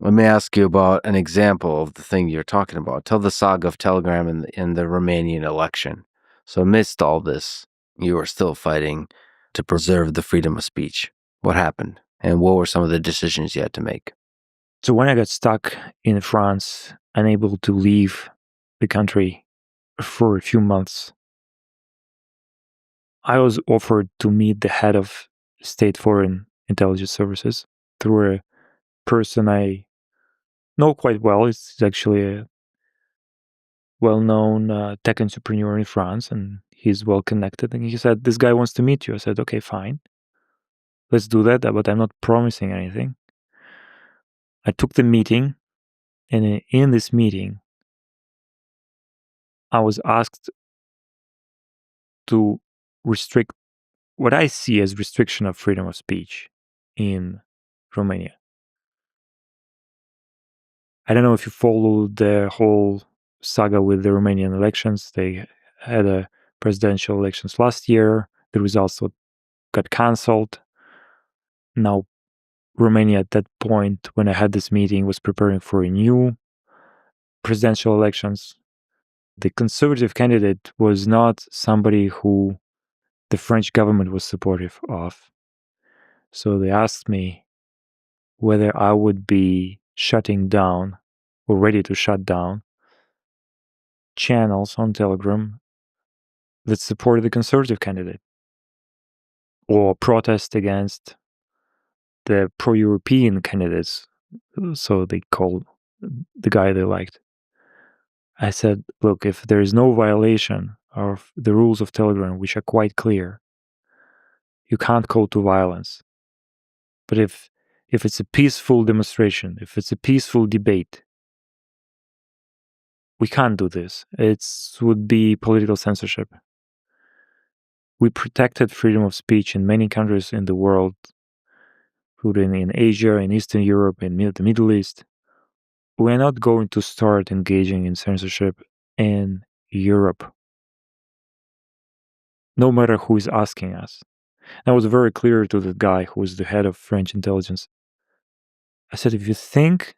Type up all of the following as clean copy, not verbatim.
Let me ask you about an example of the thing you're talking about. Tell the saga of Telegram in the Romanian election. So amidst all this, you were still fighting to preserve the freedom of speech. What happened? And what were some of the decisions you had to make? So when I got stuck in France, unable to leave the country for a few months, I was offered to meet the head of state foreign intelligence services through a person I know quite well. It's actually a well-known tech entrepreneur in France, and he's well connected. And he said, "This guy wants to meet you." I said, "Okay, fine, let's do that, but I'm not promising anything." I took the meeting, and in this meeting, I was asked to restrict what I see as restriction of freedom of speech in Romania. I don't know if you followed the whole saga with the Romanian elections. They had a presidential elections last year. The results got cancelled. Now, Romania at that point, when I had this meeting, was preparing for a new presidential elections. The conservative candidate was not somebody who the French government was supportive of. So they asked me whether I would be shutting down or ready to shut down channels on Telegram that supported the conservative candidate or protest against the pro-European candidates, so they called the guy they liked. I said, look, if there is no violation of the rules of Telegram, which are quite clear, you can't call to violence. But if it's a peaceful demonstration, if it's a peaceful debate, we can't do this. It would be political censorship. We protected freedom of speech in many countries in the world, including in Asia, in Eastern Europe, in the Middle East. We're not going to start engaging in censorship in Europe, no matter who is asking us. And I was very clear to the guy who was the head of French intelligence. I said, if you think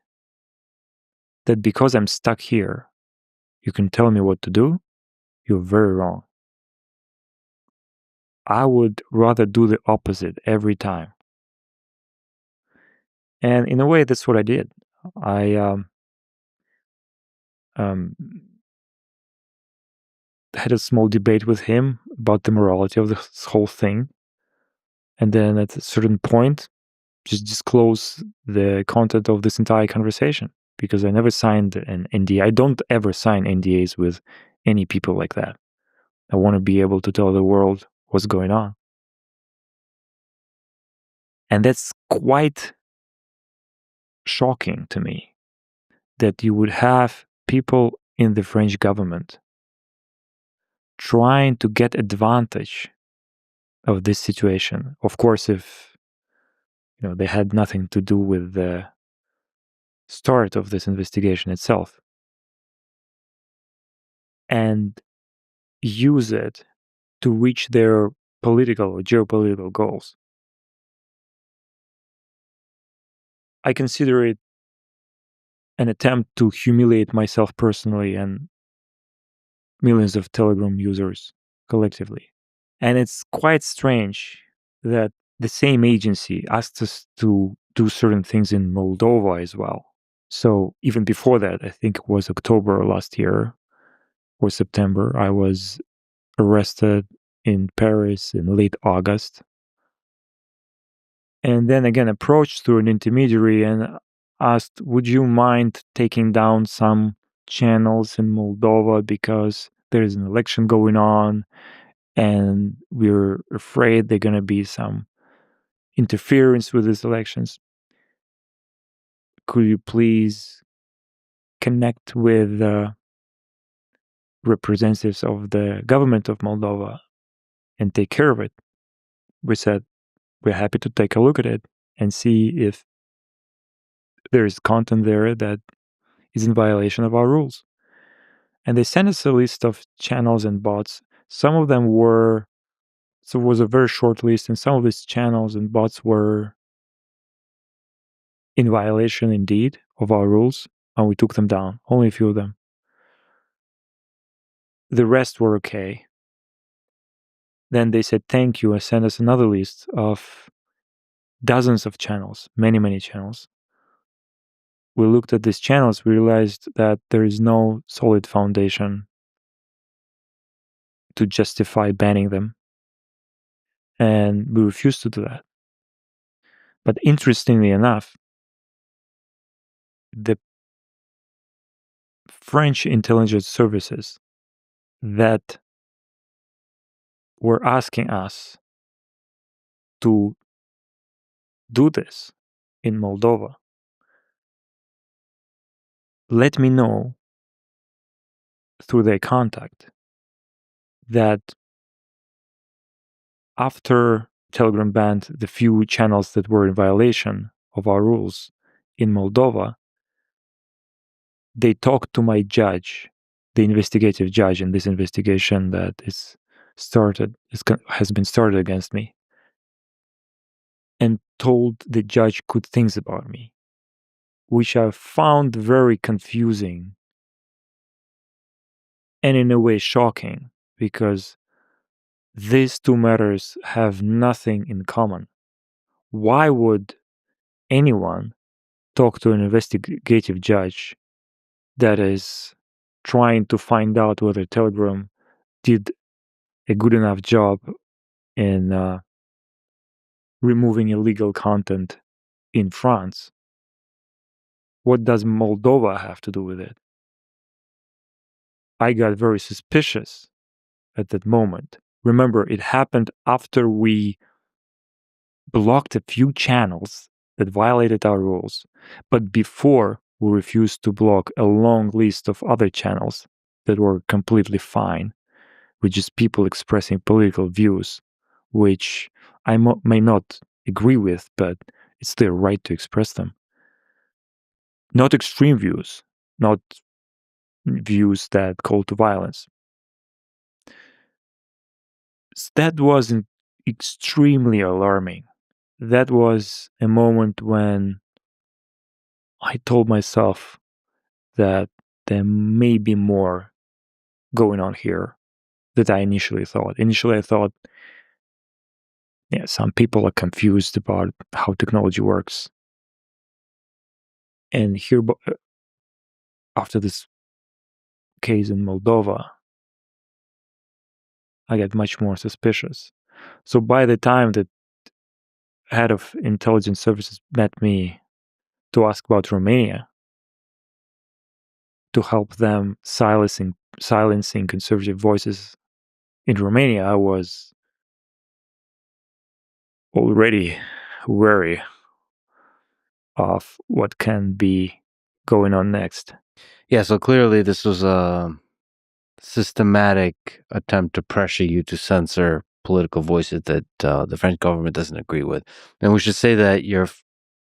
that because I'm stuck here, you can tell me what to do, you're very wrong. I would rather do the opposite every time. And in a way, that's what I did. I had a small debate with him about the morality of this whole thing. And then at a certain point, just disclose the content of this entire conversation, because I never signed an NDA. I don't ever sign NDAs with any people like that. I want to be able to tell the world what's going on. And that's quite shocking to me, that you would have people in the French government trying to get advantage of this situation. Of course, if they had nothing to do with the start of this investigation itself, and use it to reach their political or geopolitical goals. I consider it an attempt to humiliate myself personally and millions of Telegram users collectively. And it's quite strange that the same agency asked us to do certain things in Moldova as well. So even before that, I think it was October last year or September, I was arrested in Paris in late August. And then again approached through an intermediary and asked, would you mind taking down some channels in Moldova because there is an election going on and we're afraid there's going to be some interference with these elections. Could you please connect with representatives of the government of Moldova and take care of it? We said, we're happy to take a look at it and see if there is content there that is in violation of our rules. And they sent us a list of channels and bots. Some of them were, so it was a very short list, and some of these channels and bots were in violation indeed of our rules, and we took them down, only a few of them. The rest were okay. Then they said thank you and sent us another list of dozens of channels, many, many channels. We looked at these channels, we realized that there is no solid foundation to justify banning them. And we refused to do that. But interestingly enough, the French intelligence services that were asking us to do this in Moldova let me know through their contact that after Telegram banned the few channels that were in violation of our rules in Moldova, they talked to my judge, the investigative judge in this investigation that has been started against me, and told the judge good things about me, which I found very confusing and in a way shocking, because these two matters have nothing in common. Why would anyone talk to an investigative judge that is trying to find out whether Telegram did a good enough job in removing illegal content in France? What does Moldova have to do with it? I got very suspicious at that moment. Remember, it happened after we blocked a few channels that violated our rules, but before we refused to block a long list of other channels that were completely fine, with just people expressing political views, which I may not agree with, but it's their right to express them. Not extreme views, not views that call to violence. That was extremely alarming. That was a moment when I told myself that there may be more going on here than I initially thought. Initially, I thought, yeah, some people are confused about how technology works. And here, after this case in Moldova, I got much more suspicious. So by the time the head of intelligence services met me to ask about Romania, to help them silencing conservative voices in Romania, I was already wary of what can be going on next. Yeah, so clearly this was a systematic attempt to pressure you to censor political voices that the French government doesn't agree with. And we should say that you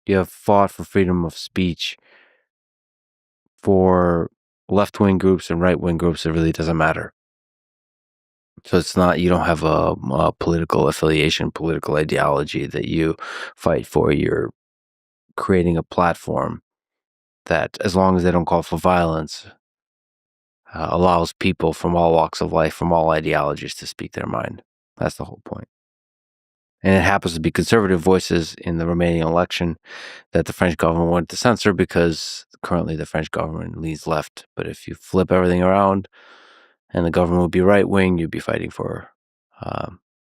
have fought for freedom of speech for left-wing groups and right-wing groups. It really doesn't matter. So it's not, you don't have a political affiliation, political ideology that you fight for. You're creating a platform that, as long as they don't call for violence, allows people from all walks of life, from all ideologies, to speak their mind. That's the whole point. And it happens to be conservative voices in the Romanian election that the French government wanted to censor, because currently the French government leans left. But if you flip everything around and the government would be right-wing, you'd be fighting for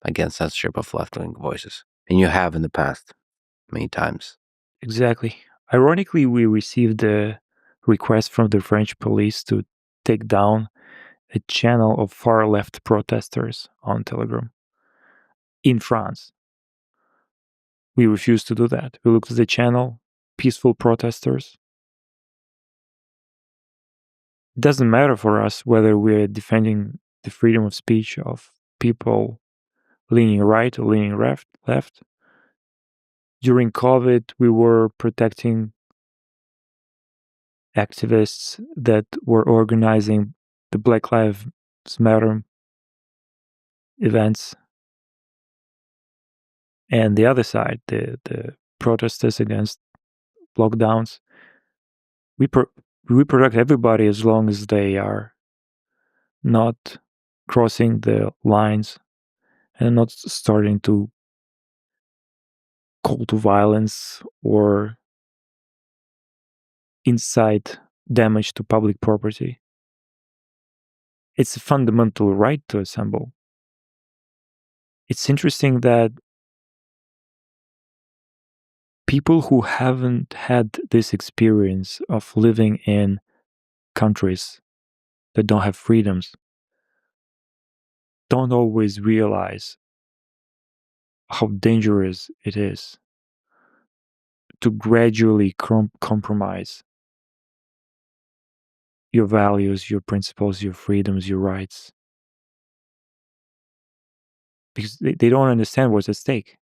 against censorship of left-wing voices. And you have in the past many times. Exactly. Ironically, we received a request from the French police to take down a channel of far-left protesters on Telegram in France. We refused to do that. We looked at the channel, peaceful protesters. It doesn't matter for us whether we're defending the freedom of speech of people leaning right or leaning left. During COVID, we were protecting activists that were organizing the Black Lives Matter events. And the other side, the protesters against lockdowns, we protect everybody as long as they are not crossing the lines and not starting to call to violence or incite damage to public property. It's a fundamental right to assemble. It's interesting that people who haven't had this experience of living in countries that don't have freedoms don't always realize how dangerous it is to gradually compromise your values, your principles, your freedoms, your rights. Because they don't understand what's at stake.